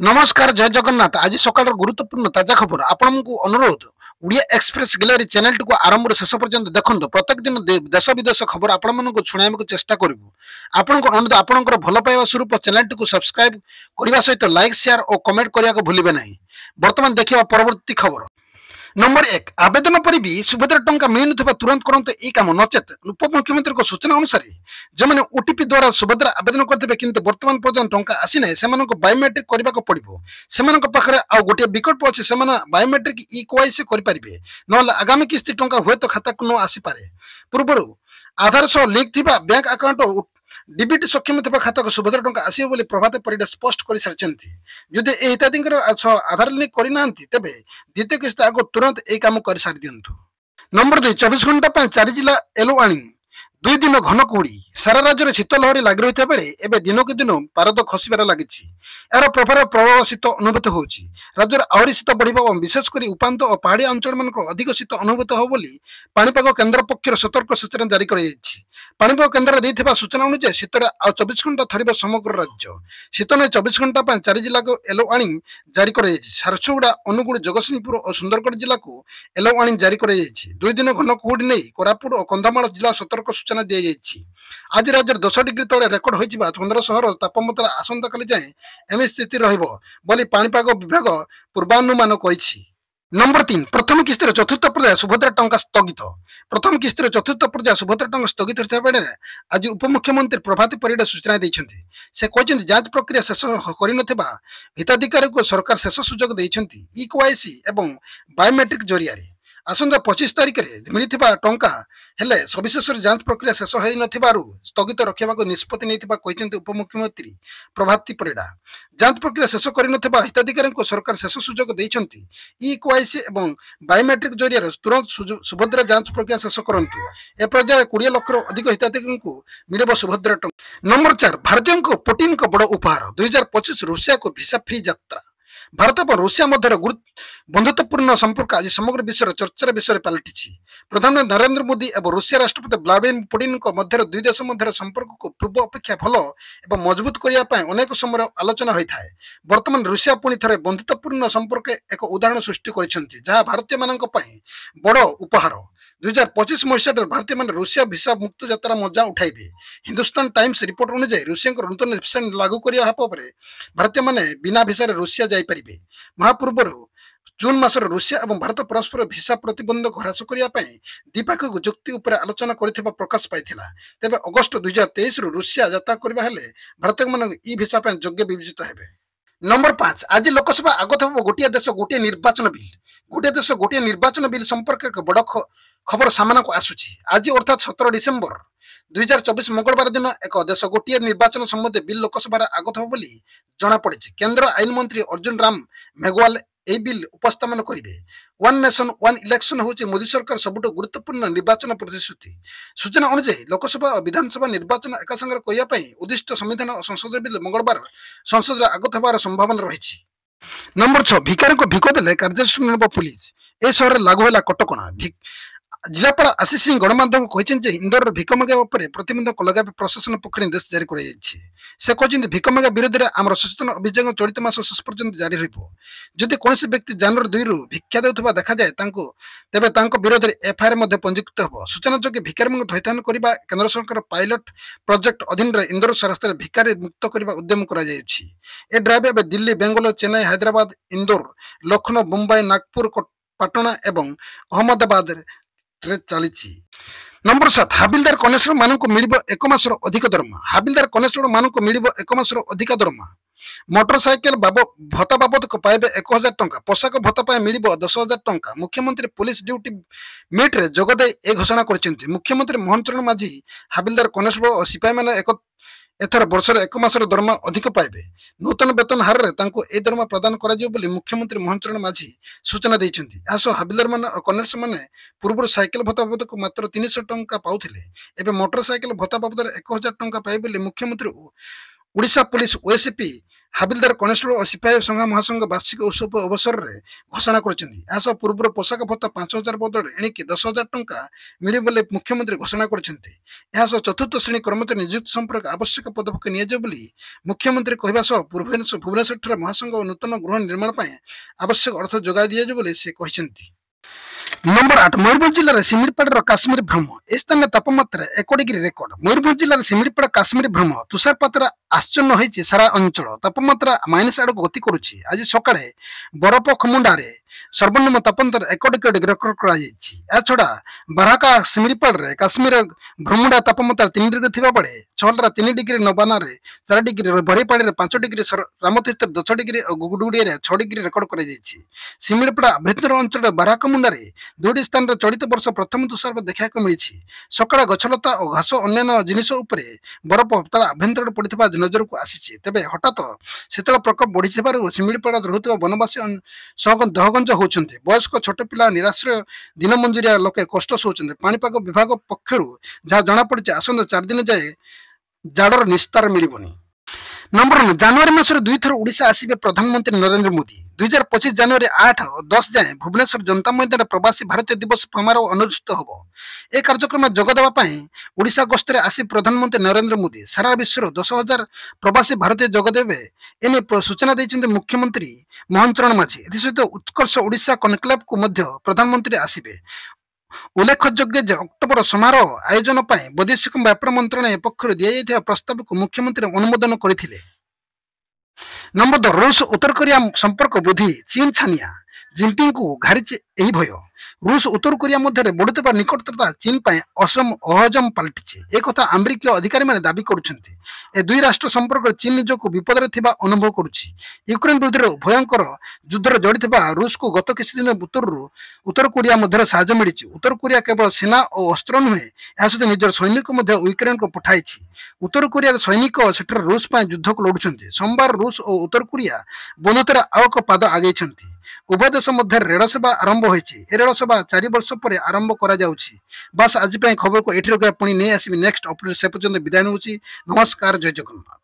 नमस्कार जय जगन्नाथ आज सकाळ गुरुत्वपूर्ण ताजा खबर आपको अनुरोध उड़िया एक्सप्रेस गैलरी चैनल टी आरंभ शेष पर्यंत देखो प्रत्येक दिन देश विदेश खबर आपण शुणा चेष्टा करूँ आपण अनुरोध आपंकर भल पाइबा स्वरूप चैनल टी सब्सक्राइब करने सहित लाइक शेयर और कमेंट करने को भूलिए ना। बर्तमान देखा परवर्ती खबर नंबर 1 आवेदन पर भी सुभद्रा टंका मिलुवा तुरंत करते यह कम नचेत उपमुख्यमंत्री सूचना अनुसार जो मैंने ओटीपी द्वारा सुभद्रा आवेदन करते किंतु वर्तमान पर्यटन टंका आसी ना से बायोमेट्रिक करने को पड़ो से गोटे विकल्प अच्छे से बायोमेट्रिक इक्वाईसी करेंगे ना आगामी किस्ती टंका हुए तो खाता को न आसीपे पूर्व आधार सह लिंक थी बैंक अकाउंट डीबीटी सक्षम थी खाता को सुभद्रा टंका आसो प्रभात परिडा स्पष्ट कर सारी जदि हिताधिकारी आधार लिंक करना तेज द्वितीय किस्ती आगे तुरंत यह कम कर सारी दिंतु। नंबर 2 24 घंटा 4 जिला येलो वार्निंग 2 दिन घन कुहुड़ी सारा राज्य में शीत लहरी लग रही बेले एवं दिन को दिन पारद खसबार लगी यार प्रभाव शीत अनुभूत हो राज्य आहरी शीत बढ़ और विशेषकर उपात और पहाड़िया अंचल मान अधिक शीत अनुभूत हो पाणीपाग केन्द्र पक्षर सतर्क सूचना जारी पाणीपाग केन्द्र सूचना अनुसार शीतर आ 24 घंटा थर समग्र राज्य शीत नहीं 24 घंटा 4 जिला को येलो वार्निंग जारी कर झारसुगुड़ा अनुगुड़ जगतसिंहपुर और सुंदरगढ़ जिला को येलो वार्निंग जारी कर 2 दिन घन कुहुड़ी नहीं कोरापुट और कंधमाल जिला सतर्क सूचना दी जाएगी। आज राज्य 10 डिग्री तले रेकर्ड हो 15 सहर तापमात्रा आसंता काली जाए एम स्थिति रही पाणीपाग विभाग पूर्वानुमान करिछि। नंबर 3 प्रथम किस्तिर चतुर्थ पर्याय सुभद्रा टंका स्थगित प्रथम किस्तिर चतुर्थ पर्याय सुभद्रा टंका स्थगित होता बेले आज उपमुख्यमंत्री प्रभात परिडा सूचना देते से कहते जांच प्रक्रिया शेष कर हिताधिकारी को सरकार शेष सुजोग देते इक्वाईसी एवं बायोमेट्रिक जरिया आसंता 25 तारिख में मिलता टंका हेले सविशेष जांच प्रक्रिया शेष हो स्थगित रखा निष्पत्ति नहीं उपमुख्यमंत्री प्रभाती परिडा जांच प्रक्रिया शेष कर हिताधिकारी को सरकार शेष सुजोग देते इक्वाईसी एवं बायोमेट्रिक जरिया तुरंत सुभद्रा जांच प्रक्रिया शेष करूँ ए पर्याय 20 लाख अधिक हिताधिकारी को मिल सुभद्रा टंका। नंबर 4 भारतीय पुटिन को बड़ उपहार 2025 रूसिया को भिसा फ्री यात्रा भारत और रूसिया मध्य बंधुत्वपूर्ण संपर्क आज समग्र विश्व चर्चार विषय पलटि प्रधानमंत्री नरेंद्र मोदी और रूसिया राष्ट्रपति व्लादिमीर पुतिन मध्य दुई देश मध्य संपर्क को पूर्व अपेक्षा भल और मजबूत करने अनेक समय आलोचना होता है। वर्तमान रूसिया पुणी थे बंधुत्वपूर्ण संपर्क एक उदाहरण सृष्टि कर भारतीय मान बड़ उपहार 2025 मसीह भारतीय मान रूसिया भिसा मुक्त यात्रा मजा उठाइबे। हिंदुस्तान टाइम्स रिपोर्ट अनुसार रूसिया नूतन भिसा लागू करने भारतीय माने बिना भिसा रूसिया जापर महापूर्व जून मासर रूसिया और भारत परस्पर भिसा प्रतिबंधक ह्रास करने द्विपाक्षिक चुक्ति उपर आलोचना कर प्रकाश पाइला तेज अगस्ट 2023 रूसिया यात्रा करने भारतीय मान इ भिसा योग्य विवेचित हेबे। नंबर 5 आज लोकसभा आगत हम गोटे देश गोटे निर्वाचन बिल संपर्क एक बड़ खबर सामना को आसुची आज अर्थात 17 डिसेम्बर 2024 मंगलवार दिन एक देश गोटे निर्वाचन संबंधी बिल लोकसभा आगत हो जना पड़ी। केंद्र आईन मंत्री अर्जुन राम मेघवाल यह बिल उपस्थापन करेंगे। वन नेशन वन इलेक्शन हूँ मोदी सरकार सबुठ गुरुत्वपूर्ण निर्वाचन प्रतिश्रुति सूचना अनुसार लोकसभा और विधानसभा निर्वाचन एका संगे करने उद्दिष्ट संविधान और संसद बिल मंगलवार संसद आगत होबार संभावना रही। नंबर 6 भिकारी को भिक देले कार्यानुष्ठान नेब पुलिस ए शहर लागू है कटकणा जिलापाल आशीष सिंह गणमाध्यम कहते इंदौर भिक मगाइबा पर प्रतिबंधक लगाइबा प्रशासन पक्ष निर्देश जारी कर से कहते भिक मगा विरोध में आम सचेतन अभियान चलित मास शेष पर्यंत जारी रही कौन व्यक्ति जानवर 2 रु भिक्षा देउथबा देखा जाए तेज विरोध में एफआईआर पंजीकृत हो। सूचना जो भिकारी थैथान करने केंद्र सरकार पायलट प्रोजेक्ट अधीन इंदौर रास्तार भिकारी मुक्त करने उद्यम कर ड्राइव एवं दिल्ली बेंगलोर चेन्नई हैदराबाद इंदौर लखनऊ मुंबई नागपुर पाटना एवं अहमदाबाद चली। नंबर 7 हाबिलदार कनेस्टेबल मान मिल 1 मासर अधिक दरमा हाबिलदार कनेस्टेबल मान मिल 1 मासर अधिक दरमा मोटरसाइकेल भत्ता बाबद को पाइबे 1000 टंका पोशाक भत्ता मिल 10,000 टंका मुख्यमंत्री पुलिस ड्यूटी मीट रे जोगदे ए घोषणा कर मुख्यमंत्री मोहन चरण माझी हाबिलदार कनेस्टेबल और सिपाही मैंने एथर वर्षर 1 मासर दरमा अधिक पाइबे नूतन वेतन हार में दरमा प्रदान कर मुख्यमंत्री मोहन चरण माझी सूचना देते हाबिलदार मान कनेक्स मैंने पूर्व साइकेल भत्ता बाबद को मात्र 300 टंका पाउथिले एबे मोटरसाइकेल भत्ता बाबद 1000 टंका पाइबे मुख्यमंत्री ଓଡ଼ିଶା ପୁଲିସ ଓଏସିପି ହାବିଲଦାର କନେଷ୍ଟବଳ ଓ ସିପାହୀ ସଂଘ ମହାସଂଘ ବାର୍ଷିକ ଉତ୍ସବ ଅବସରରେ ଘୋଷଣା କରିଛନ୍ତି। ଏହା ସହ ପୂର୍ବରୁ ପୋଷାକ ଭତ୍ତା 5,000 ବଦଳରେ ଏଣିକି 10,000 ଟଙ୍କା ମିଳିବ ବୋଲି ମୁଖ୍ୟମନ୍ତ୍ରୀ ଘୋଷଣା କରିଛନ୍ତି। ଏହା ସହ ଚତୁର୍ଥ ଶ୍ରେଣୀ କର୍ମଚାରୀ ନିଯୁକ୍ତି ସମ୍ପର୍କରେ ଆବଶ୍ୟକ ପଦକ୍ଷେପ ନିଆଯିବ ବୋଲି ମୁଖ୍ୟମନ୍ତ୍ରୀ କହିବା ସହ ଭୁବନେଶ୍ୱରଠାରେ ମହାସଂଘ ଓ ନୂତନ ଗୃହ ନିର୍ମାଣ ପାଇଁ ଆବଶ୍ୟକ ଅର୍ଥ ଯୋଗାଇ ଦିଆଯିବ ବୋଲି ସେ କହିଛନ୍ତି। ନମ୍ବର 8 ମୟୂରଭଞ୍ଜ ଜିଲ୍ଲାରେ ଶିମିଳିପାଳର କାଶ୍ମୀର ଭ୍ରମ। ଏ ସ୍ଥାନରେ ତାପମାତ୍ରା 1 ଡିଗ୍ରୀ ରେକର୍ଡ। ମୟୂରଭଞ୍ଜ ଜିଲ୍ଲାର ଶିମିଳିପାଳ କାଶ୍ମୀର ଭ୍ରମ ତୁଷାରପାତରେ ଆଶ୍ଚର୍ଯ୍ୟ ହୋଇଛି ସାରା ଅଞ୍ଚଳ। ତାପମାତ୍ରା ମାଇନସ୍ ଆଡ଼କୁ ଗତି କରୁଛି। ଆଜି ସକାଳେ ବରଫଖମୁଣ୍ଡାରେ ସର୍ବନିମ୍ନ ତାପମାତ୍ରା 1 ଡିଗ୍ରୀ ରେକର୍ଡ କରାଯାଇଛି। ଏହାଛଡ଼ା ବାରାକା ଶିମିଳିପାଳରେ କାଶ୍ମୀର ଭ୍ରମୁଣ୍ଡା ତାପମାତ୍ରା 3 ଡିଗ୍ରୀ ଥିବାବେଳେ ଛଲରା 3 ଡିଗ୍ରୀ, ନବାନାରେ 4 ଡିଗ୍ରୀ, ବରିପାଳିରେ 5 ଡିଗ୍ରୀ, ରାମତୀର୍ଥରେ 10 ଡିଗ୍ରୀ ଓ ଗୁଡୁଗୁଡିଆରେ 6 ଡିଗ୍ରୀ ରେକର୍ଡ କରାଯାଇଛି। ଶିମିଳିପାଳ ଆଭ୍ୟନ୍ତରୀଣ ଅଞ୍ଚଳର ବାରାକମୁଣ୍ଡାରେ 2ଟି ସ୍ଥାନରେ ଚଳିତ ବର୍ଷ ପ୍ରଥମ ତୁଷାରପାତ ଦେଖିବାକୁ ମିଳିଛି। ସକାଳେ ଗଛଲତା ଓ ଘାସ ଅନ୍ୟାନ୍ୟ ଜିନିଷ ଉପରେ ବରଫ ତାର ଆଭ୍ୟନ୍ତରରେ ପଡ଼ିଥିବା ନଜରକୁ ଆସିଛି। ତେବେ ହଠାତ୍ ଶୀତଳ ପ୍ରକୋପ ବଢ଼ିଥିବାରୁ ଶିମିଳିପାଳରେ ରହୁଥିବା ବନବାସୀ ଦହଗଞ୍ଜ ହେଉଛନ୍ତି। ବୟସ୍କ ଛୋଟ ପିଲା, ନିରାଶ୍ରୟ, ଦିନ ମଜୁରିଆ ଲୋକେ କଷ୍ଟ ସହୁଛନ୍ତି। ପାଣିପାଗ ବିଭାଗ ପକ୍ଷରୁ ଯାହା ଜଣାପଡ଼ିଛି ଆସନ୍ତା 4 ଦିନ ଯାଏ ଜାଡ଼ର ନିସ୍ତାର ମିଳିବନି। ନମ୍ବର 9 ଜାନୁଆରୀ ମାସରେ 2 ଥର ଓଡ଼ିଶା ଆସିବେ ପ୍ରଧାନମନ୍ତ୍ରୀ ନରେନ୍ଦ୍ର ମୋଦି। 2025 ଜାନୁଆରୀ 8 ଓ 10 ଯାଏଁ ଭୁବନେଶ୍ୱର ଜନତା ମଇଦାନରେ ପ୍ରବାସୀ ଭାରତୀୟ ଦିବସ ସମାରୋହ ଅନୁଷ୍ଠିତ ହେବ। ଏ କାର୍ଯ୍ୟକ୍ରମରେ ଯୋଗ ଦେବା ପାଇଁ ଓଡ଼ିଶା ଗସ୍ତରେ ଆସି ପ୍ରଧାନମନ୍ତ୍ରୀ ନରେନ୍ଦ୍ର ମୋଦି ସାରା ବିଶ୍ୱରୁ 10,000 ପ୍ରବାସୀ ଭାରତୀୟ ଯୋଗ ଦେବେ ଏନେଇ ସୂଚନା ଦେଇଛନ୍ତି ମୁଖ୍ୟମନ୍ତ୍ରୀ ମୋହନ ଚରଣ ମାଝୀ। ଏଥିସହିତ ଉତ୍କର୍ଷ ଓଡ଼ିଶା କନକ୍ଲେଭକୁ ମଧ୍ୟ ପ୍ରଧାନମନ୍ତ୍ରୀ ଆସିବେ। ଉଲ୍ଲେଖଯୋଗ୍ୟ ଯେ ଅକ୍ଟୋବର ସମାରୋହ ଆୟୋଜନ ପାଇଁ ବୈଦେଶିକ ବ୍ୟାପାର ମନ୍ତ୍ରଣାଳୟ ପକ୍ଷରୁ ଦିଆଯାଇଥିବା ପ୍ରସ୍ତାବକୁ ମୁଖ୍ୟମନ୍ତ୍ରୀ ଅନୁମୋଦନ କରିଥିଲେ। ନମ୍ବର 10 ରୁଷ ଉତ୍ତର କୋରିଆ ସମ୍ପର୍କ ବୃଦ୍ଧି, ଚୀନ ଛାନିଆ। ଜିନପିଙ୍ଗଙ୍କୁ ଘାରିଛି ଏହି ଭୟ। ରୁଷ ଉତ୍ତର କୋରିଆ ମଧ୍ୟରେ ବଢୁଥିବା ନିକଟତା ଚୀନ ପାଇଁ ଅହଜମ ପାଲଟିଛି। ଏକଥା ଆମେରିକୀୟ ଅଧିକାରୀମାନେ ଦାବି କରୁଛନ୍ତି। ଏ ଦୁଇ ରାଷ୍ଟ୍ର ସମ୍ପର୍କରେ ଚୀନ ନିଜକୁ ବିପଦରେ ଥିବା ଅନୁଭବ କରୁଛି। ୟୁକ୍ରେନ ବିରୁଦ୍ଧରେ ଭୟଙ୍କର ଯୁଦ୍ଧରେ ଜଡ଼ିଥିବା ରୁଷକୁ ଗତ କିଛି ଦିନ ପୂର୍ବରୁ ଉତ୍ତର କୋରିଆ ମଧ୍ୟରେ ସାହାଯ୍ୟ ମିଳିଛି। ଉତ୍ତର କୋରିଆ କେବଳ ସେନା ଓ ଅସ୍ତ୍ର ନୁହେଁ, ଏହା ସହିତ ନିଜର ସୈନିକ ମଧ୍ୟ ୟୁକ୍ରେନକୁ ପଠାଇଛି। ଉତ୍ତର କୋରିଆର ସୈନିକ ସେଠାରେ ରୁଷ ପାଇଁ ଯୁଦ୍ଧକୁ ଲଢୁଛନ୍ତି। ସୋମବାର ରୁଷ ଓ ଉତ୍ତର କୋରିଆ ବନ୍ଧୁତାରେ ଆଉ ଏକ ପାଦ ଆଗେଇଛନ୍ତି। ଉଭୟ ଦେଶ ମଧ୍ୟରେ ରେଳ ସେବା ଆରମ୍ଭ ହୋଇଛି। ଏ ରେଳ ସେବା 4 ବର୍ଷ ପରେ ଆରମ୍ଭ କରାଯାଉଛି। ବାସ୍ ଆଜି ପାଇଁ ଖବରକୁ ଏଠି ରଖିବା, ପୁଣି ନେଇ ଆସିବି ନେକ୍ସଟ ଅପଡେଟ୍। ସେ ପର୍ଯ୍ୟନ୍ତ ବିଦାୟ ନେଉଛି। ନମସ୍କାର, ଜୟ ଜଗନ୍ନାଥ।